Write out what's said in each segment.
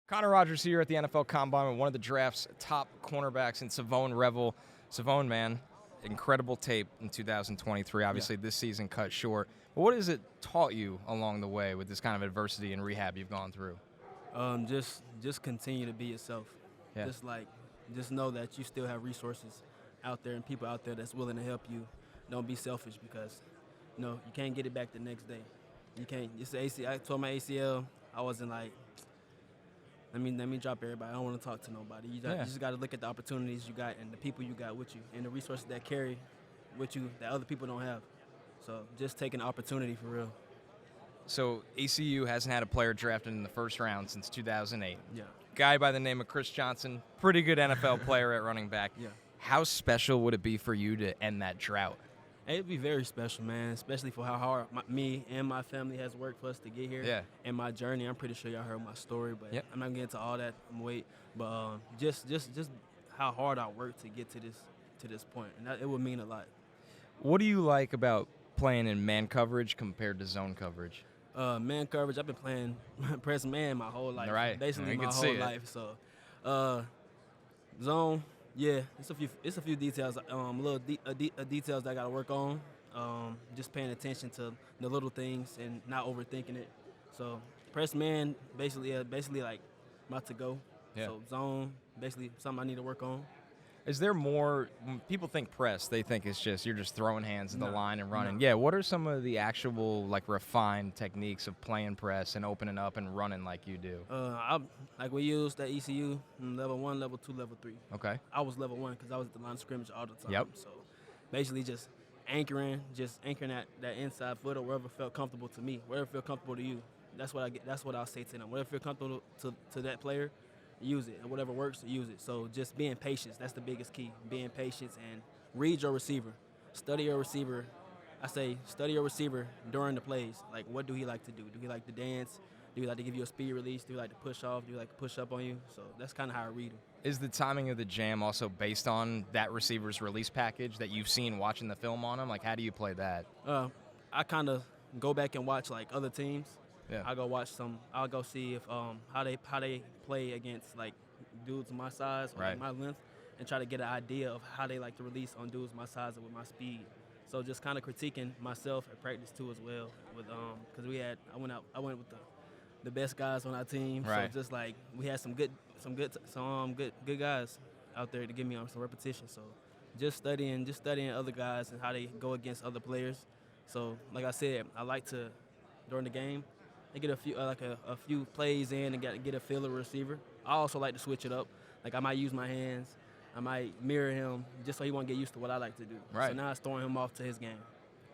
Connor Rogers here at the NFL Combine with one of the draft's top cornerbacks in Shavon Revel. Shavon, man, incredible tape in 2023. Obviously, this season cut short. But what has it taught you along the way with this kind of adversity and rehab you've gone through? Just continue to be yourself. Yeah. Just know that you still have resources out there and people out there that's willing to help you. Don't be selfish because, you can't get it back the next day. You can't. It's the ACL. I tore my ACL. I wasn't like, let me drop everybody. I don't want to talk to nobody. You just got to look at the opportunities you got and the people you got with you and the resources that carry with you that other people don't have. So just take an opportunity for real. So ECU hasn't had a player drafted in the first round since 2008. Yeah. Guy by the name of Cris Johnson, pretty good NFL player at running back. Yeah. How special would it be for you to end that drought? It'd be very special, man, especially for how hard me and my family has worked for us to get here. Yeah. And my journey. I'm pretty sure y'all heard my story, but I'm not getting into all that. But just how hard I worked to get to this point, and it would mean a lot. What do you like about playing in man coverage compared to zone coverage? Man coverage. I've been playing press man my whole life. Right. Basically my whole life. So, zone. Yeah, it's a few details, details that I got to work on. Just paying attention to the little things and not overthinking it. So press man, basically like about to go. Yeah. So zone, basically something I need to work on. Is there more, when people think press, they think it's just, you're just throwing hands at the line and running. No. Yeah, what are some of the actual, refined techniques of playing press and opening up and running like you do? We used at ECU, level 1, level 2, level 3. Okay. I was level 1 because I was at the line of scrimmage all the time. Yep. So basically just anchoring that inside foot or wherever felt comfortable to me, wherever felt comfortable to you. That's what I'll say to them. Whatever feel comfortable to that player, use it, and whatever works, use it. So just being patient, that's the biggest key. Being patient and read your receiver. Study your receiver. I say study your receiver during the plays. Like, what do he like to do? Do he like to dance? Do he like to give you a speed release? Do he like to push off? Do he like to push up on you? So that's kind of how I read him. Is the timing of the jam also based on that receiver's release package that you've seen watching the film on him? Like, how do you play that? I kind of go back and watch, other teams. Yeah. I'll go see if how they play against dudes my size or my length, and try to get an idea of how they like to release on dudes my size and with my speed. So just kind of critiquing myself at practice too as well. With because I went with the best guys on our team. Right. So just we had some good guys out there to give me some repetition. So just studying other guys and how they go against other players. So like I said, I like to during the game. I get a few plays in and get a feel of a receiver. I also like to switch it up. I might use my hands. I might mirror him just so he won't get used to what I like to do. Right. So now it's throwing him off to his game.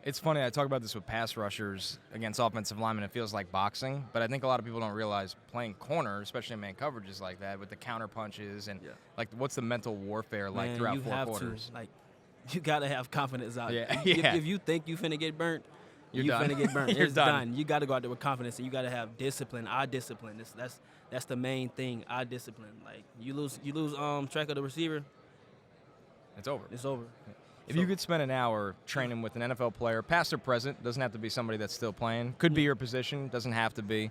It's funny, I talk about this with pass rushers against offensive linemen. It feels like boxing, but I think a lot of people don't realize playing corner, especially in man coverages like that, with the counter punches and what's the mental warfare like throughout four quarters? You got to have confidence out there. Yeah. If you think you finna get burnt, You're you done. finna get burnt. You're It's done. done. You got to go out there with confidence, and you got to have discipline. Eye discipline. That's the main thing. Eye discipline. You lose track of the receiver, It's over. it's over. If you could spend an hour training with an NFL player, past or present, doesn't have to be somebody that's still playing, could be your position, doesn't have to be.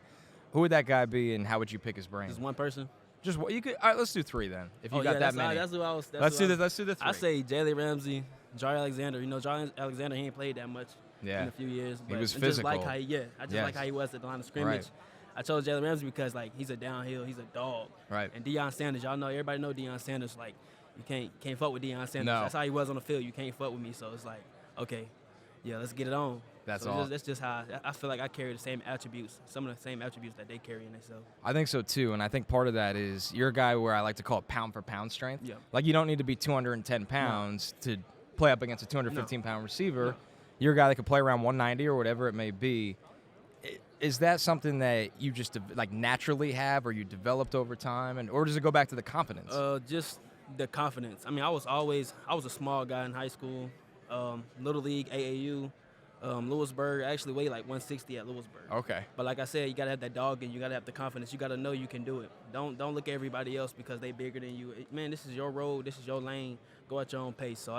Who would that guy be, and how would you pick his brain? Just one person. Just what you could. All right, let's do three then. If you got that many, That's who I was. let's do the three. I say Jalen Ramsey, Jar Alexander. Jar Alexander, he ain't played that much Yeah. in a few years. He But was I physical. just like how he was at the line of scrimmage. Right. I chose Jalen Ramsey because he's a downhill, he's a dog. Right. And Deion Sanders, y'all know, everybody know Deion Sanders. You can't fuck with Deion Sanders. No. That's how he was on the field. You can't fuck with me. So it's okay, yeah, let's get it on. That's so all. That's just how I feel like I carry the same attributes, some of the same attributes that they carry in themselves. I think so too, and I think part of that is you're a guy where I like to call it pound for pound strength. Yeah. You don't need to be 210 pounds to play up against a 215-pound receiver. No. You're a guy that can play around 190 or whatever it may be. Is that something that you just naturally have, or you developed over time, or does it go back to the confidence? Just the confidence. I mean, I was a small guy in high school, Little League, AAU, Lewisburg. I actually weighed 160 at Lewisburg. Okay. But like I said, you gotta have that dog and you gotta have the confidence. You gotta know you can do it. Don't look at everybody else because they bigger than you. Man, this is your road. This is your lane. Go at your own pace. So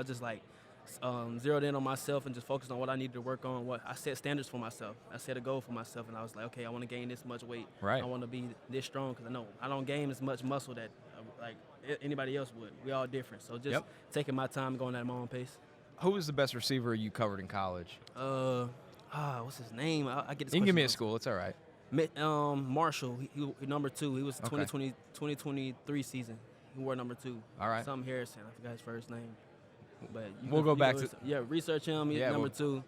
zeroed in on myself and just focused on what I needed to work on. What I set standards for myself. I set a goal for myself, and I was like, okay, I want to gain this much weight. Right. I want to be this strong because I know I don't gain as much muscle that like anybody else would. We all different. So just taking my time, going at my own pace. Who was the best receiver you covered in college? What's his name? I get this. You can give me a school. It's all right. Marshall, he number 2. He was Okay. 2023 season. He wore number 2. All right. Some Harrison. I forgot his first name. But We'll go back to research him. He's number we'll 2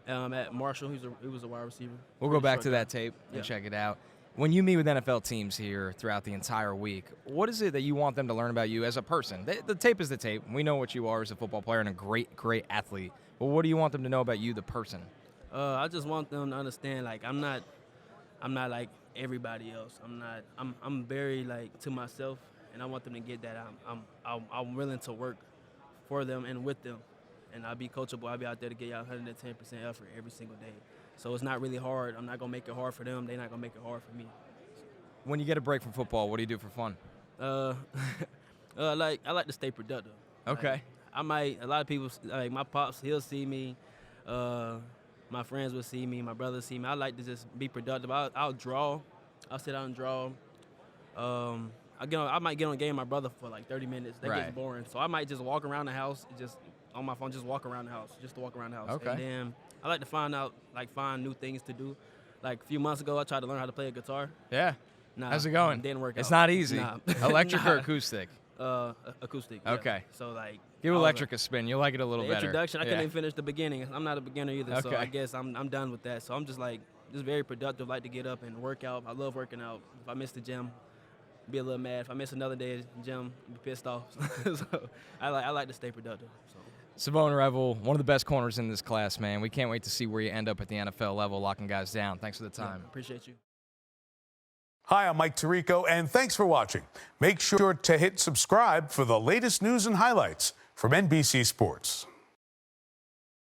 at Marshall. He was a wide receiver. We'll go back to that tape and check it out. When you meet with NFL teams here throughout the entire week, what is it that you want them to learn about you as a person? The tape is the tape. We know what you are as a football player and a great, great athlete. But what do you want them to know about you, the person? I just want them to understand, like, I'm not like everybody else. I'm very like to myself, and I want them to get that I'm willing to work for them and with them, and I'll be coachable. I'll be out there to get y'all 110% effort every single day. So it's not really hard. I'm not gonna make it hard for them. They're not gonna make it hard for me. When you get a break from football, what do you do for fun? I like to stay productive. Okay. Like, a lot of people, like my pops, he'll see me. My friends will see me. My brothers see me. I like to just be productive. I'll draw. I'll sit down and draw. I might get on a game with my brother for like 30 minutes. That gets boring. So I might just walk around the house, just on my phone, just walk around the house, just to walk around the house. Okay. And then I like to find new things to do. Like a few months ago, I tried to learn how to play a guitar. Yeah. Nah, how's it going? Didn't work out. It's not easy. Nah. Electric or acoustic? Acoustic. Okay. Yeah. So like. Give electric a spin. You'll like it a little better. Introduction. I couldn't even finish the beginning. I'm not a beginner either, so I guess I'm done with that. So I'm just very productive. Like to get up and work out. I love working out. If I miss the gym, be a little mad. If I miss another day at the gym, be pissed off. So I like to stay productive. So. Shavon Revel, one of the best corners in this class, man. We can't wait to see where you end up at the NFL level, locking guys down. Thanks for the time. Yeah, appreciate you. Hi, I'm Mike Tirico, and thanks for watching. Make sure to hit subscribe for the latest news and highlights from NBC Sports.